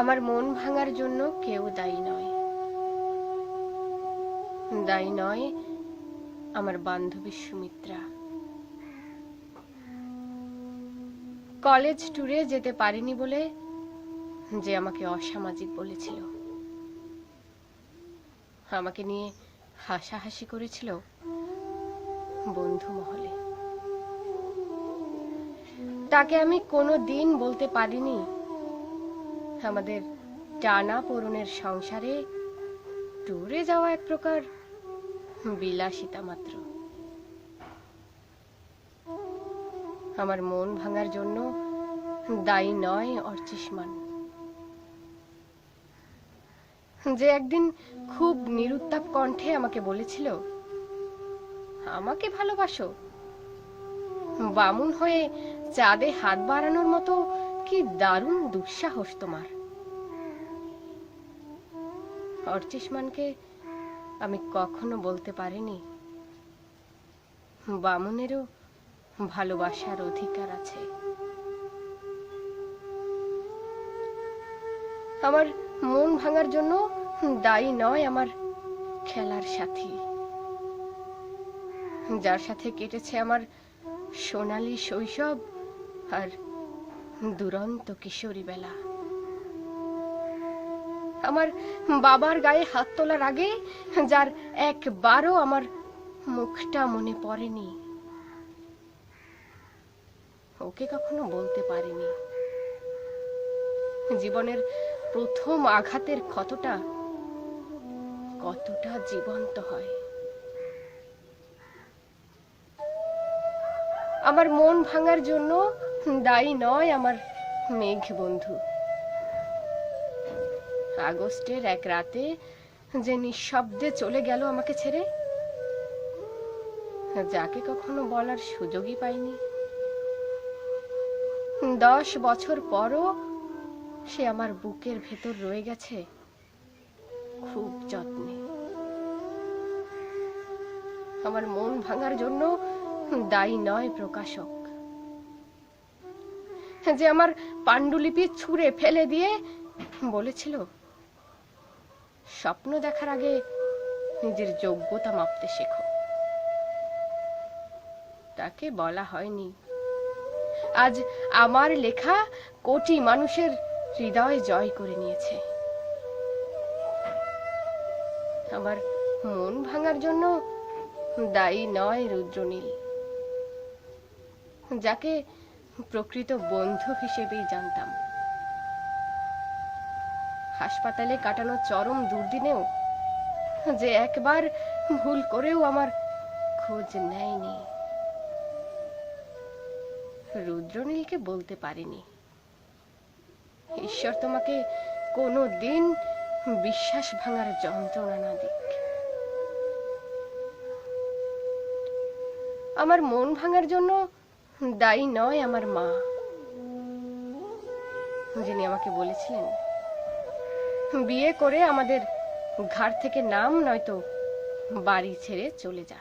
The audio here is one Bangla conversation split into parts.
আমার মন ভাঙার জন্য কেউ দায়ী নয়। দায়ী নয় আমার বান্ধবী সুমিত্রা। কলেজ ট্যুরে যেতে পারিনি বলে যে আমাকে অসামাজিক বলেছিল, আমাকে নিয়ে হাসাহাসি করেছিল বন্ধু মহলে, তাকে আমি কোনো দিন বলতে পারিনি আমাদের টানা পোড়নের সংসারে ট্যুরে যাওয়া এক প্রকার বিলাসিতা মাত্র। আমার মন ভাঙার জন্য দায়ী নয় অর্চিষ্মান, যে একদিন খুব নিরুত্তাপ কণ্ঠে আমাকে বলেছিল, আমাকে ভালোবাসো? বামুন হয়ে চাঁদে হাত বাড়ানোর মতো কি দারুণ দুঃসাহস তোমার। অর্চিষ্মানকে আমি কখনো বলতে পারিনি বামুনেরও ভালোবাসার অধিকার আছে। আমার মন ভাঙার জন্য দায়ী নয় আমার খেলার সাথী, যার সাথে কেটেছে আমার সোনালী শৈশব আর দুরন্ত কিশোরী বেলা। আমার বাবার গায়ে হাত তোলার আগে যার একবারও আমার মুখটা মনে পড়েনি, ওকে কখনো বলতে পারিনি জীবনের প্রথম আঘাতের ক্ষতটা কতটা জীবন্ত হয়। আমার মন ভাঙার জন্য দায়ী নয় আমার মেঘ বন্ধু। আগস্টের এক রাতে যে নিঃশব্দে চলে গেল আমাকে ছেড়ে, যাকে কখনো বলার সুযোগই পাইনি। 10 বছর পরও সে আমার বুকের ভেতর রয়ে গেছে খুব যত্নে। আমার মন ভাঙার জন্য দায়ী নয় প্রকাশক, যে আমার পাণ্ডুলিপি ছুঁড়ে ফেলে দিয়ে বলেছিল, স্বপ্ন দেখার আগে নিজের যোগ্যতা মাপতে শেখো। তাকে বলা হয়নি আজ আমার লেখা কোটি মানুষের হৃদয় জয় করে নিয়েছে। আমার মন ভাঙার জন্য দায়ী নয় রুদ্রনীল, যাকে প্রকৃত বন্ধু হিসেবেই জানতাম। হাসপাতালে কাটানো চরম দুর্দিনেও যে একবার ভুল করেও আমার খোঁজ নেয়নি, রুদ্রনীলকে বলতে পারিনি, ঈশ্বর তোমাকে কোনো দিন বিশ্বাস ভাঙার যন্ত্রণা না দিক। আমার মন ভাঙার জন্য দায়ী নয় আমার মা, যিনি আমাকে বলেছিলেন, বিয়ে করে আমাদের ঘর থেকে নাম নয়তো বাড়ি ছেড়ে চলে যা।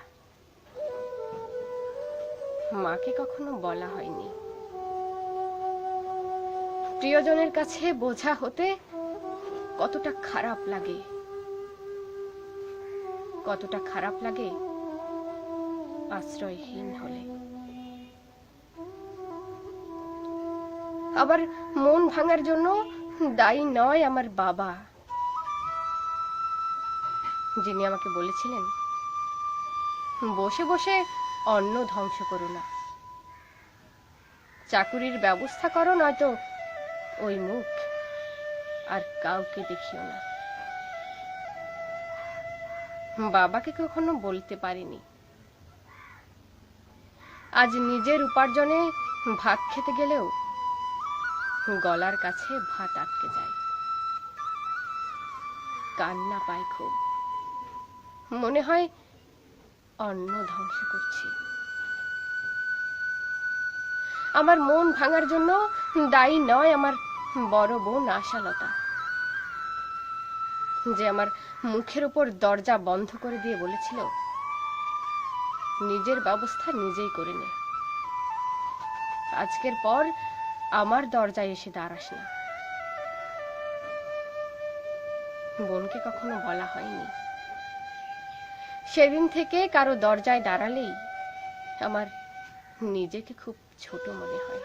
মাকে কখনো বলা হয়নি প্রিয়জনের কাছে বোঝা হতে কতটা খারাপ লাগে, কতটা খারাপ লাগে আশ্রয়হীন হলে। আবার মন ভাঙার জন্য দায়ী নয় আমার বাবা, যিনি আমাকে বলেছিলেন, বসে বসে অন্ন ধ্বংস করো না, চাকুরির ব্যবস্থা করো, নয়তো ওই মুখ আর কাউকে দেখিও না। বাবাকে কখনো বলতে পারিনি আজ নিজের উপার্জনে ভাত খেতে গেলেও গলার কাছে ভাত আটকে যায়, কান্না পায় খুব, মনে হয় অন্ন ধ্বংস করছি। আমার মন ভাঙার জন্য দায়ী নয় আমার বড় বোন আশালতা, যে আমার মুখের উপর দরজা বন্ধ করে দিয়ে বলেছিল, নিজের ব্যবস্থা নিজেই করে নে, আজকের পর আমার দরজায় এসে দাঁড়াস না। বোনকে কখনো বলা হয়নি। সেদিন থেকে কারো দরজায় দাঁড়ালেই আমার নিজেকে খুব ছোট মনে হয়।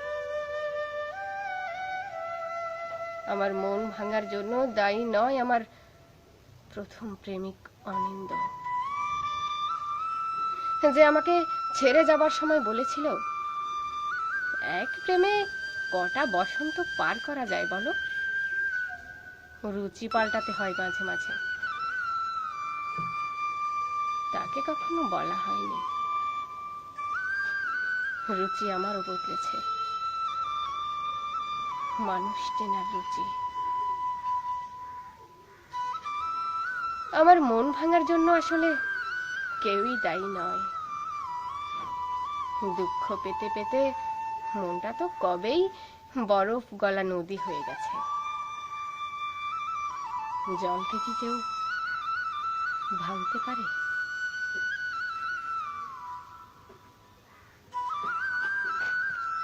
আমার মন ভাঙার জন্য দায়ী নয় আমার প্রথম প্রেমিক অনিন্দ, যে আমাকে ছেড়ে যাবার সময় বলেছিল, এক প্রেমে কটা বসন্ত পার করা যায় বলো, রুচি পাল্টাতে হয় মাঝে মাঝে। তাকে কখনো বলা হয়নি রুচি আমারও বদলেছে, মানুষ চেনার রুচি। আমার মন ভাঙার জন্য আসলে কেউই দায়ী নয়। দুঃখ পেতে পেতে মনটা তো কবেই বরফ গলা নদী হয়ে গেছে। জলকে কি কেউ ভাঙতে পারে?